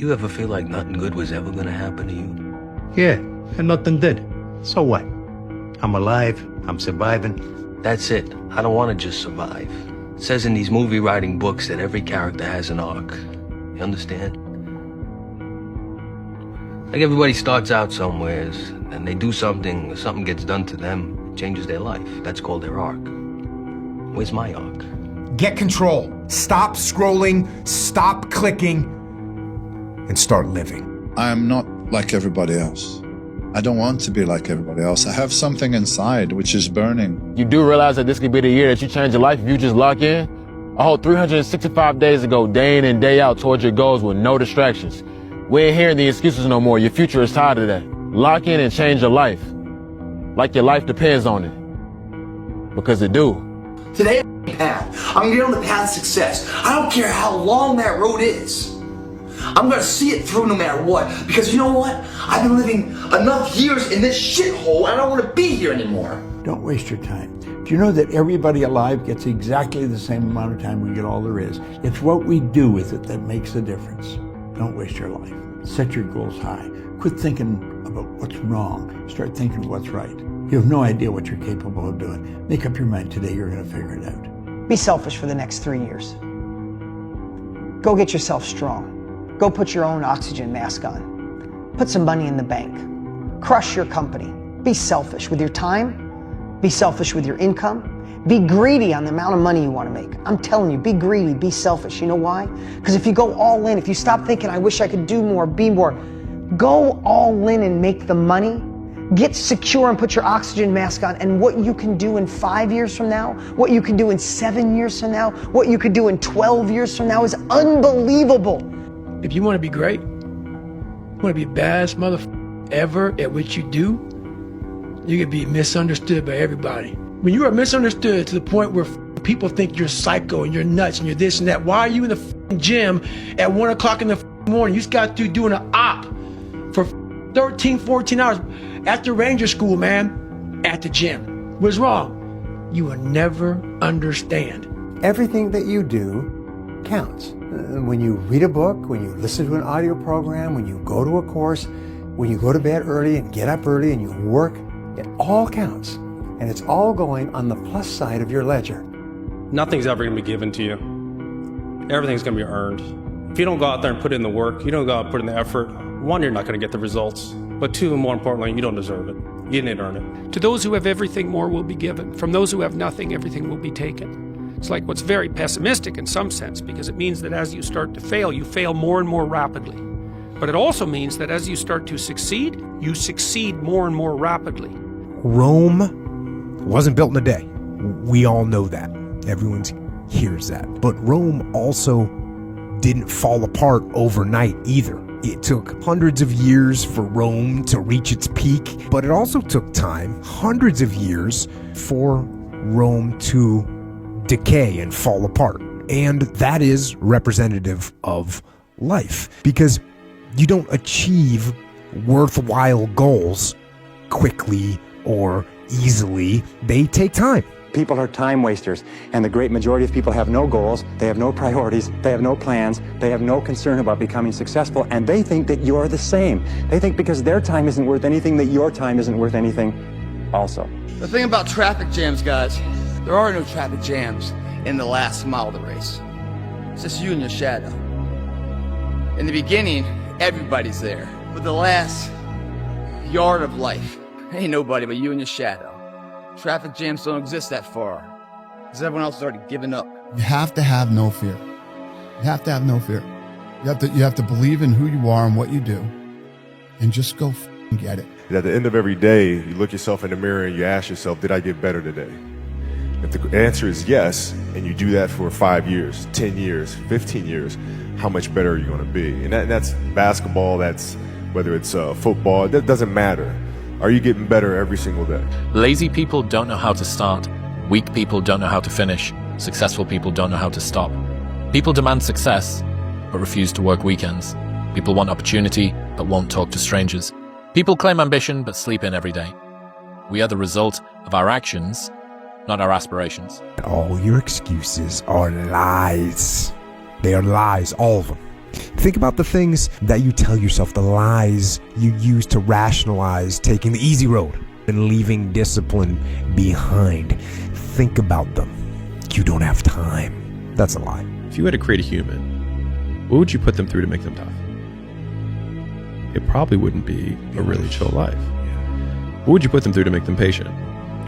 You ever feel like nothing good was ever gonna happen to you? Yeah, and nothing did. So what? I'm alive, I'm surviving. That's it. I don't want to just survive. It says in these movie writing books that every character has an arc. You understand? Like everybody starts out somewheres, and they do something, or something gets done to them, it changes their life. That's called their arc. Where's my arc? Get control. Stop scrolling, stop clicking, and start living. I'm not like everybody else. I don't want to be like everybody else. I have something inside which is burning. You do realize that this could be the year that you change your life if you just lock in? A whole 365 days ago, day in and day out towards your goals with no distractions. We ain't hearing the excuses no more. Your future is tied to that. Lock in and change your life. Like your life depends on it. Because it do. Today, I'm gonna get on the path of success. I don't care how long that road is. I'm gonna see it through no matter what. Because you know what? I've been living enough years in this shithole, and I don't want to be here anymore. Don't waste your time. Do you know that everybody alive gets exactly the same amount of time we get all there is? It's what we do with it that makes the difference. Don't waste your life. Set your goals high. Quit thinking about what's wrong. Start thinking what's right. You have no idea what you're capable of doing. Make up your mind today, you're gonna figure it out. Be selfish for the next 3 years. Go get yourself strong. Go put your own oxygen mask on. Put some money in the bank. Crush your company. Be selfish with your time. Be selfish with your income. Be greedy on the amount of money you want to make. I'm telling you, be greedy, be selfish. You know why? Because if you go all in, if you stop thinking, I wish I could do more, be more, go all in and make the money. Get secure and put your oxygen mask on, and what you can do in 5 years from now, what you can do in 7 years from now, what you could do in 12 years from now is unbelievable. If you want to be great, you want to be the baddest motherfucker ever at what you do, you can be misunderstood by everybody. When you are misunderstood to the point where people think you're psycho and you're nuts and you're this and that, why are you in the gym at 1 o'clock in the morning? You just got through doing an op for 13, 14 hours after Ranger School, man, at the gym. What's wrong? You will never understand. Everything that you do counts. When you read a book, when you listen to an audio program, when you go to a course, when you go to bed early and get up early and you work, it all counts. And it's all going on the plus side of your ledger. Nothing's ever going to be given to you. Everything's going to be earned. If you don't go out there and put in the work, you don't go out and put in the effort, one, you're not going to get the results. But two, and more importantly, you don't deserve it. You didn't earn it. To those who have everything, more will be given. From those who have nothing, everything will be taken. It's like what's very pessimistic in some sense, because it means that as you start to fail, you fail more and more rapidly. But it also means that as you start to succeed, you succeed more and more rapidly. Rome wasn't built in a day. We all know that. Everyone hears that. But Rome also didn't fall apart overnight either. It took hundreds of years for Rome to reach its peak, but it also took time, hundreds of years, for Rome to decay and fall apart. And that is representative of life, because you don't achieve worthwhile goals quickly or easily. They take time. People are time wasters, and the great majority of people have no goals, they have no priorities, they have no plans, they have no concern about becoming successful, and they think that you're the same. They think because their time isn't worth anything, that your time isn't worth anything also. The thing about traffic jams, guys, there are no traffic jams in the last mile of the race. It's just you and your shadow. In the beginning, everybody's there. But the last yard of life, ain't nobody but you and your shadow. Traffic jams don't exist that far, because everyone else has already given up. You have to have no fear. You have to have no fear. You have to believe in who you are and what you do, and just go get it. At the end of every day, you look yourself in the mirror and you ask yourself, did I get better today? If the answer is yes, and you do that for 5 years, 10 years, 15 years, how much better are you going to be? And that's basketball, that's whether it's football, that doesn't matter. Are you getting better every single day? Lazy people don't know how to start. Weak people don't know how to finish. Successful people don't know how to stop. People demand success, but refuse to work weekends. People want opportunity, but won't talk to strangers. People claim ambition, but sleep in every day. We are the result of our actions, not our aspirations. All your excuses are lies. They are lies, all of them. Think about the things that you tell yourself, the lies you use to rationalize taking the easy road and leaving discipline behind. Think about them. You don't have time. That's a lie. If you had to create a human, what would you put them through to make them tough? It probably wouldn't be a really chill life. What would you put them through to make them patient?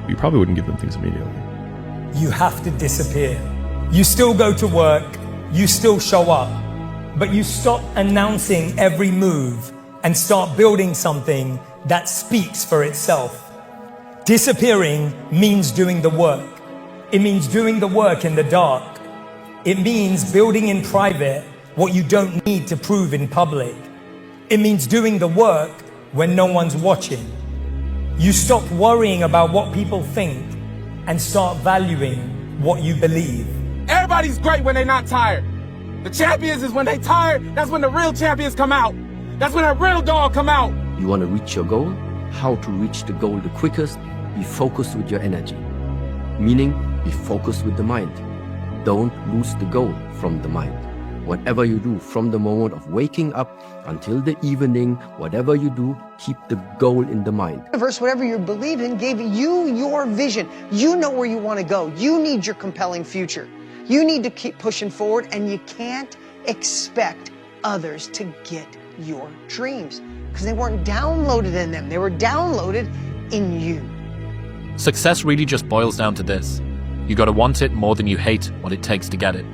You probably wouldn't give them things immediately. You have to disappear. You still go to work, you still show up, but you stop announcing every move and start building something that speaks for itself. Disappearing means doing the work. It means doing the work in the dark. It means building in private what you don't need to prove in public. It means doing the work when no one's watching. You stop worrying about what people think and start valuing what you believe. Everybody's great when they're not tired. The champions is when they tired, that's when the real champions come out. That's when a real dog come out. You want to reach your goal? How to reach the goal the quickest? Be focused with your energy. Meaning, be focused with the mind. Don't lose the goal from the mind. Whatever you do, from the moment of waking up until the evening, whatever you do, keep the goal in the mind. The universe, whatever you believe in, gave you your vision. You know where you want to go. You need your compelling future. You need to keep pushing forward, and you can't expect others to get your dreams because they weren't downloaded in them. They were downloaded in you. Success really just boils down to this. You gotta want it more than you hate what it takes to get it.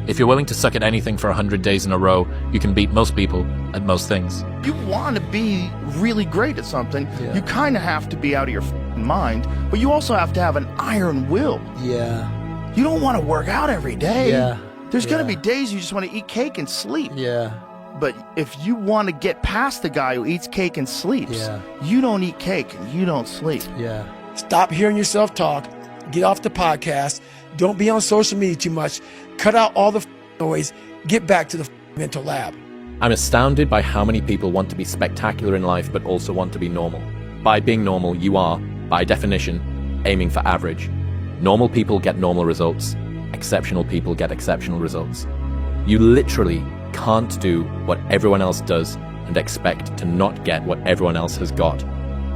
If you're willing to suck at anything for 100 days in a row, you can beat most people at most things. If you want to be really great at something, you kind of have to be out of your mind, but you also have to have an iron will. Yeah. You don't want to work out every day. Yeah. There's going to be days you just want to eat cake and sleep. Yeah. But if you want to get past the guy who eats cake and sleeps, you don't eat cake and you don't sleep. Yeah. Stop hearing yourself talk. Get off the podcast. Don't be on social media too much. Cut out all the noise. Get back to the mental lab. I'm astounded by how many people want to be spectacular in life but also want to be normal. By being normal, you are, by definition, aiming for average. Normal people get normal results. Exceptional people get exceptional results. You literally can't do what everyone else does and expect to not get what everyone else has got.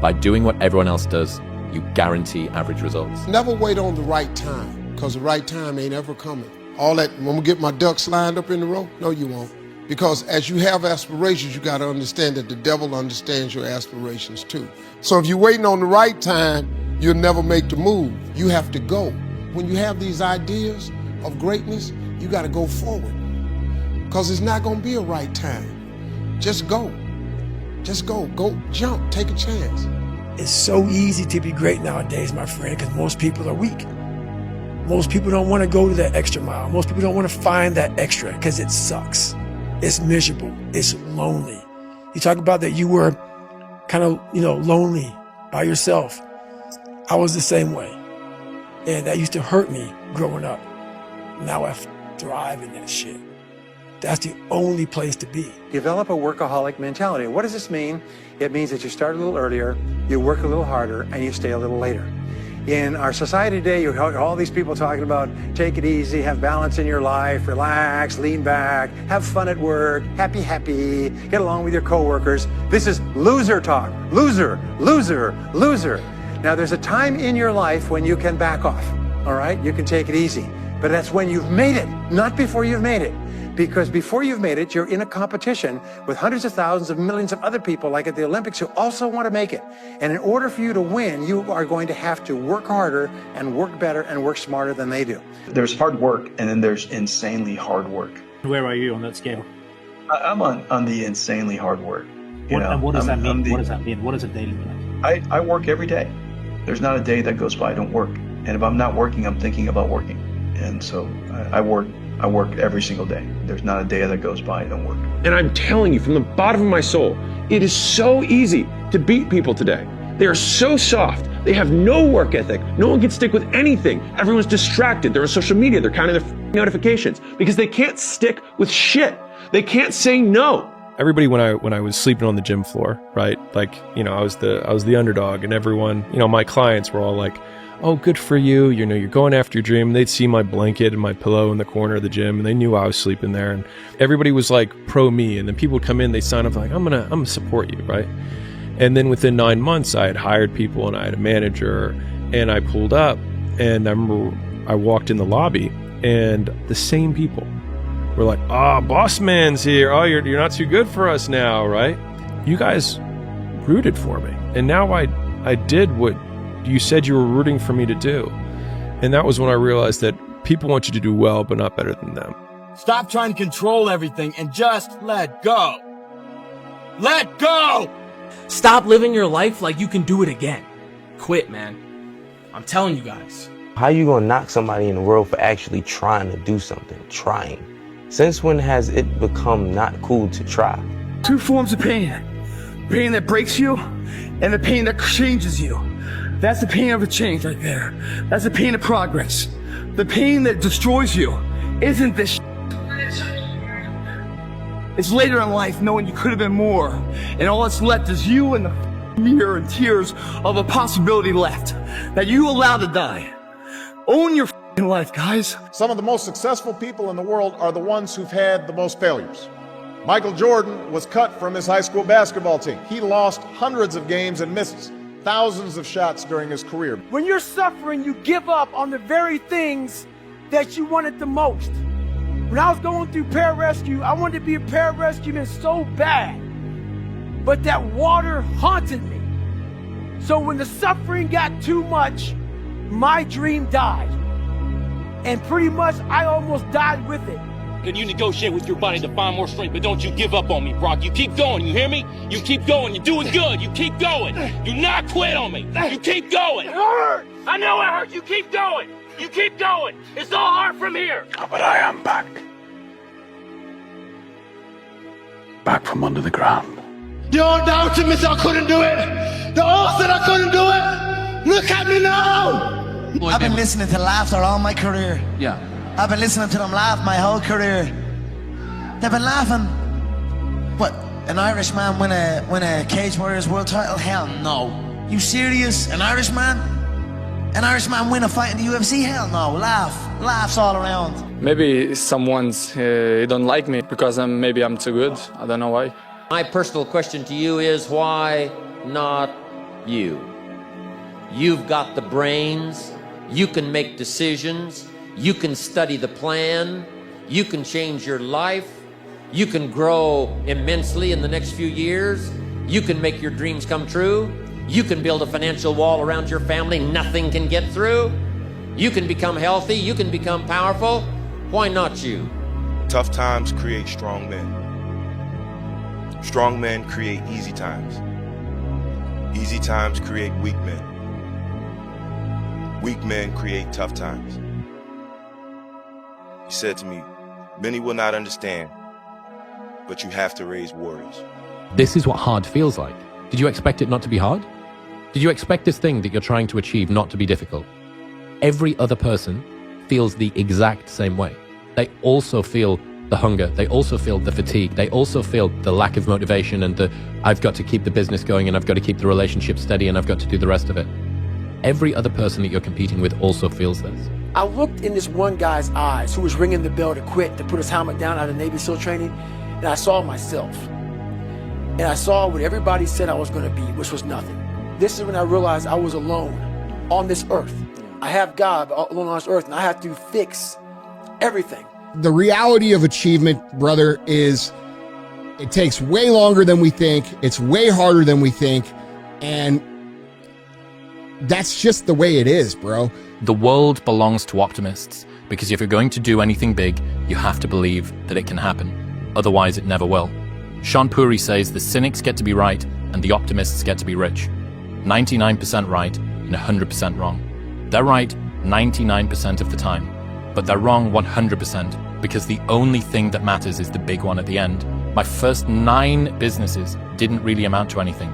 By doing what everyone else does, you guarantee average results. Never wait on the right time, because the right time ain't ever coming. All that, when we get my ducks lined up in the row, no you won't. Because as you have aspirations, you gotta understand that the devil understands your aspirations too. So if you're waiting on the right time, you'll never make the move. You have to go. When you have these ideas of greatness, you gotta go forward. Because it's not gonna be a right time. Just go. Just go. Go jump, take a chance. It's so easy to be great nowadays, my friend, because most people are weak. Most people don't want to go to that extra mile. Most people don't want to find that extra because it sucks. It's miserable. It's lonely. You talk about that you were kind of, lonely by yourself. I was the same way. And that used to hurt me growing up. Now I thrive in that shit. That's the only place to be. Develop a workaholic mentality. What does this mean? It means that you start a little earlier, you work a little harder, and you stay a little later. In our society today, you have all these people talking about take it easy, have balance in your life, relax, lean back, have fun at work, happy, get along with your coworkers. This is loser talk. Loser, loser, loser. Now, there's a time in your life when you can back off, all right? You can take it easy. But that's when you've made it, not before you've made it. Because before you've made it, you're in a competition with hundreds of thousands of millions of other people, like at the Olympics, who also want to make it. And in order for you to win, you are going to have to work harder and work better and work smarter than they do. There's hard work, and then there's insanely hard work. Where are you on that scale? I'm on the insanely hard work. And what does that mean? What does that mean? What does a day look like? I work every day. There's not a day that goes by I don't work. And if I'm not working, I'm thinking about working. And so I work every single day. There's not a day that goes by I don't work. And I'm telling you from the bottom of my soul, it is so easy to beat people today. They are so soft. They have no work ethic. No one can stick with anything. Everyone's distracted. They're on social media. They're counting their notifications because they can't stick with shit. They can't say no. Everybody, when I was sleeping on the gym floor, right? Like, I was the underdog, and everyone, my clients were all like, oh, good for you. You know, you're going after your dream. And they'd see my blanket and my pillow in the corner of the gym, and they knew I was sleeping there. And everybody was like pro me. And then people would come in, they sign up like, I'm gonna support you, right? And then within 9 months, I had hired people and I had a manager, and I pulled up, and I remember I walked in the lobby, and the same people were like, oh, boss man's here. Oh, you're not too good for us now, right? You guys rooted for me. And now I did what you said you were rooting for me to do. And that was when I realized that people want you to do well, but not better than them. Stop trying to control everything and just let go. Let go! Stop living your life like you can do it again. Quit, man. I'm telling you guys. How you gonna knock somebody in the world for actually trying to do something? Trying. Since when has it become not cool to try? Two forms of pain. Pain that breaks you and the pain that changes you. That's the pain of a change right there. That's the pain of progress. The pain that destroys you isn't this It's later in life knowing you could have been more, and all that's left is you and the mirror and tears of a possibility left that you allowed to die. Own your life, guys. Some of the most successful people in the world are the ones who've had the most failures. Michael Jordan was cut from his high school basketball team. He lost hundreds of games and missed thousands of shots during his career. When you're suffering, you give up on the very things that you wanted the most. When I was going through pararescue, I wanted to be a pararescueman so bad, but that water haunted me. So when the suffering got too much, my dream died. And pretty much I almost died with it. And you negotiate with your body to find more strength, but don't you give up on me, Brock. You keep going, you hear me? You keep going, you're doing good, you keep going. Do not quit on me, you keep going. It hurt! I know it hurt, you keep going. You keep going, it's all hard from here. Oh, but I am back. Back from under the ground. Don't doubt me, I couldn't do it. The all said I couldn't do it. Look at me now. I've been listening to laughter all my career. Yeah. I've been listening to them laugh my whole career. They've been laughing. What? An Irishman win a Cage Warriors world title? Hell no. You serious? An Irishman? An Irishman win a fight in the UFC? Hell no. Laughs all around. Maybe someone's don't like me because maybe I'm too good. I don't know why. My personal question to you is, why not you? You've got the brains. You can make decisions. You can study the plan. You can change your life. You can grow immensely in the next few years. You can make your dreams come true. You can build a financial wall around your family nothing can get through. You can become healthy. You can become powerful. Why not you? Tough times create strong men. Strong men create easy times. Easy times create weak men. Weak men create tough times. He said to me, many will not understand, but you have to raise warriors. This is what hard feels like. Did you expect it not to be hard? Did you expect this thing that you're trying to achieve not to be difficult? Every other person feels the exact same way. They also feel the hunger. They also feel the fatigue. They also feel the lack of motivation and the, I've got to keep the business going and I've got to keep the relationship steady and I've got to do the rest of it. Every other person that you're competing with also feels this. I looked in this one guy's eyes who was ringing the bell to quit, to put his helmet down out of Navy SEAL training, and I saw myself. And I saw what everybody said I was going to be, which was nothing. This is when I realized I was alone on this earth. I have God alone on this earth, and I have to fix everything. The reality of achievement, brother, is it takes way longer than we think. It's way harder than we think. And that's just the way it is, bro. The world belongs to optimists, because if you're going to do anything big, you have to believe that it can happen. Otherwise, it never will. Sean Puri says the cynics get to be right and the optimists get to be rich. 99% right and 100% wrong. They're right 99% of the time, but they're wrong 100% because the only thing that matters is the big one at the end. My first 9 businesses didn't really amount to anything.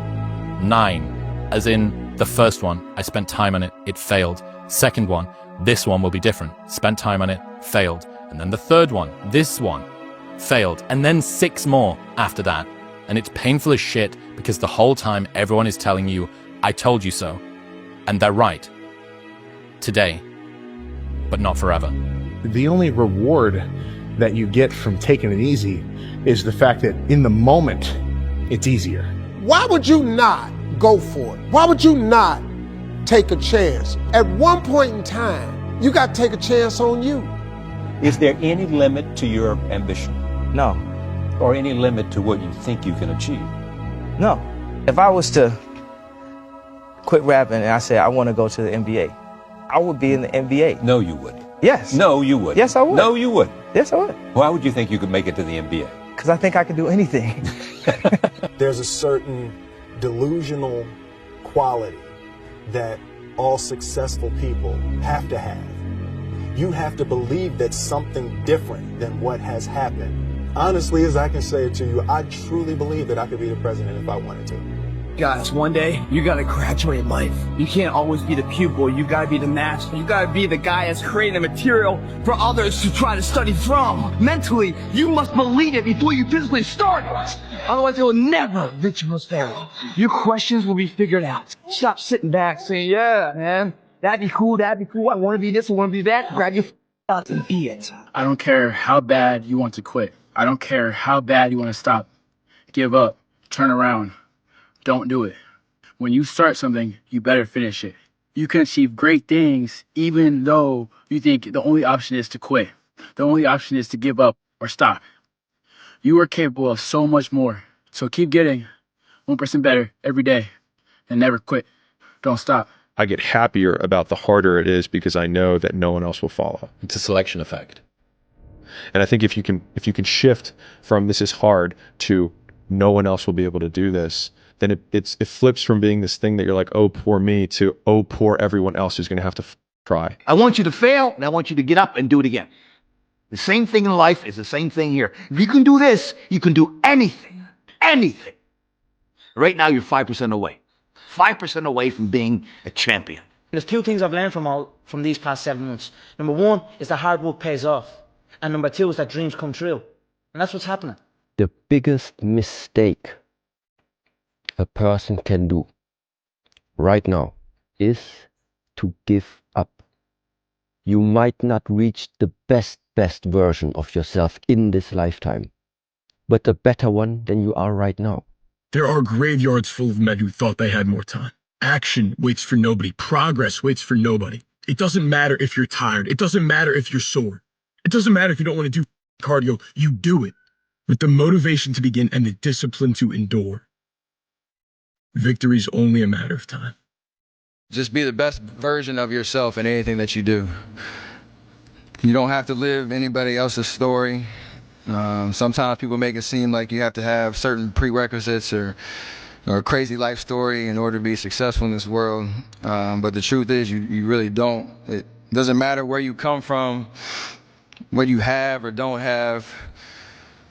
9, as in the first one, I spent time on it, it failed. Second one, this one will be different. Spent time on it, failed. And then the third one, this one, failed. And then 6 more after that. And it's painful as shit because the whole time everyone is telling you, I told you so. And they're right. today, but not forever. The only reward that you get from taking it easy is the fact that in the moment, it's easier. Why would you not go for it? Why would you not take a chance? At one point in time, you got to take a chance on you. Is there any limit to your ambition? No. Or any limit to what you think you can achieve? No. If I was to quit rapping and I said I want to go to the NBA, I would be in the NBA. No, you would. Yes. No, you would. Yes, I would. No, you would. Yes, I would. Why would you think you could make it to the NBA? Because I think I can do anything. There's a certain delusional quality that all successful people have to have. You have to believe that something different than what has happened. Honestly, as I can say it to you, I truly believe that I could be the president if I wanted to. Guys, one day, you gotta graduate in life. You can't always be the pupil, you gotta be the master. You gotta be the guy that's creating the material for others to try to study from. Mentally, you must believe it before you physically start. Otherwise, it will never reach your fail. Your questions will be figured out. Stop sitting back saying, yeah, man, that'd be cool, I wanna be this, I wanna be that. Grab your out and be it. I don't care how bad you want to quit. I don't care how bad you want to stop. Give up. Turn around. Don't do it. When you start something, you better finish it. You can achieve great things even though you think the only option is to quit. The only option is to give up or stop. You are capable of so much more. So keep getting 1% better every day and never quit. Don't stop. I get happier about the harder it is because I know that no one else will follow. It's a selection effect. And I think if you can shift from this is hard to no one else will be able to do this, then it flips from being this thing that you're like, oh, poor me, to oh, poor everyone else who's going to have to try. I want you to fail, and I want you to get up and do it again. The same thing in life is the same thing here. If you can do this, you can do anything. Anything. Right now, you're 5% away. 5% away from being a champion. There's two things I've learned from these past 7 months. Number one is that hard work pays off. And number two is that dreams come true. And that's what's happening. The biggest mistake a person can do right now is to give up. You might not reach the best version of yourself in this lifetime, but a better one than you are right now. There are graveyards full of men who thought they had more time. Action waits for nobody. Progress waits for nobody. It doesn't matter if you're tired. It doesn't matter if you're sore. It doesn't matter if you don't want to do cardio. You do it with the motivation to begin and the discipline to endure. Victory is only a matter of time. Just be the best version of yourself in anything that you do. You don't have to live anybody else's story. Sometimes people make it seem like you have to have certain prerequisites or a crazy life story in order to be successful in this world. But the truth is you really don't. It doesn't matter where you come from, what you have or don't have,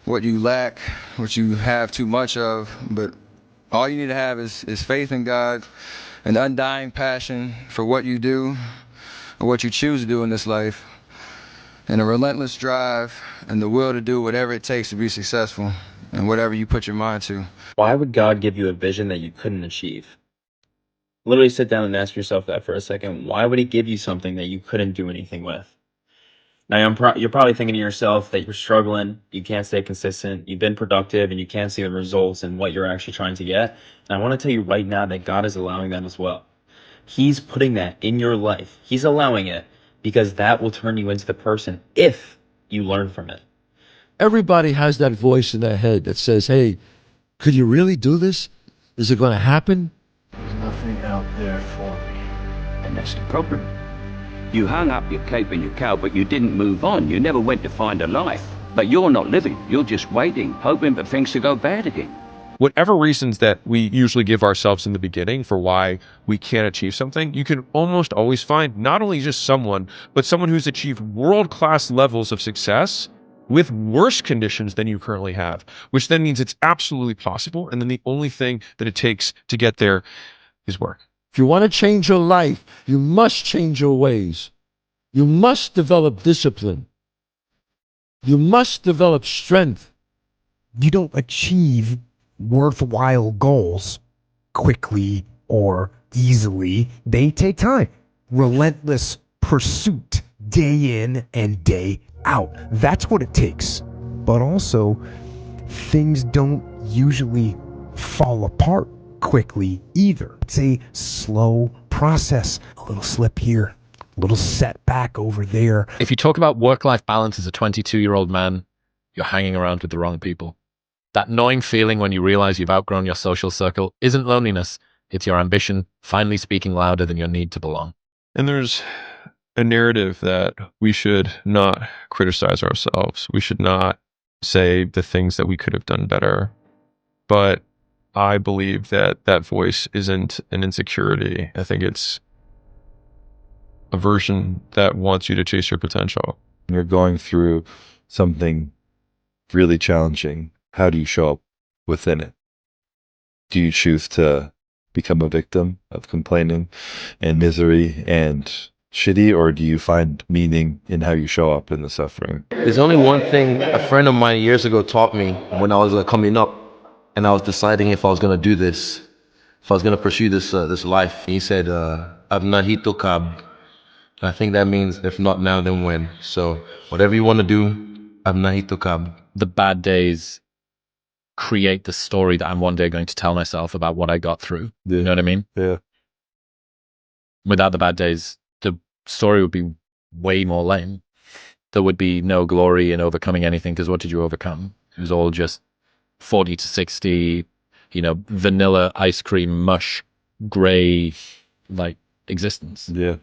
what you lack, what you have too much of, but all you need to have is faith in God, an undying passion for what you do or what you choose to do in this life, and a relentless drive and the will to do whatever it takes to be successful and whatever you put your mind to. Why would God give you a vision that you couldn't achieve? Literally sit down and ask yourself that for a second. Why would he give you something that you couldn't do anything with? Now, you're probably thinking to yourself that you're struggling, you can't stay consistent, you've been productive, and you can't see the results and what you're actually trying to get. And I want to tell you right now that God is allowing that as well. He's putting that in your life. He's allowing it because that will turn you into the person if you learn from it. Everybody has that voice in their head that says, hey, could you really do this? Is it going to happen? There's nothing out there for me. And that's the problem. You hung up your cape and your cow, but you didn't move on. You never went to find a life. But you're not living. You're just waiting, hoping for things to go bad again. Whatever reasons that we usually give ourselves in the beginning for why we can't achieve something, you can almost always find not only just someone, but someone who's achieved world-class levels of success with worse conditions than you currently have, which then means it's absolutely possible. And then the only thing that it takes to get there is work. If you want to change your life, you must change your ways. You must develop discipline. You must develop strength. You don't achieve worthwhile goals quickly or easily. They take time. Relentless pursuit day in and day out. That's what it takes. But also, things don't usually fall apart quickly either. It's a slow process. A little slip here, a little setback over there. If you talk about work-life balance as a 22-year-old man, you're hanging around with the wrong people. That gnawing feeling when you realize you've outgrown your social circle isn't loneliness. It's your ambition finally speaking louder than your need to belong. And there's a narrative that we should not criticize ourselves. We should not say the things that we could have done better. But I believe that that voice isn't an insecurity. I think it's a version that wants you to chase your potential. You're going through something really challenging. How do you show up within it? Do you choose to become a victim of complaining and misery and shitty, or do you find meaning in how you show up in the suffering? There's only one thing a friend of mine years ago taught me when I was coming up and I was deciding if I was going to do this, if I was going to pursue this life. He said, Abnahito Kab. I think that means if not now, then when. So whatever you want to do, Abnahito Kab. The bad days create the story that I'm one day going to tell myself about what I got through. Yeah. You know what I mean? Yeah. Without the bad days, the story would be way more lame. There would be no glory in overcoming anything, because what did you overcome? It was all just 40 to 60, vanilla ice cream mush, gray, existence. Yeah.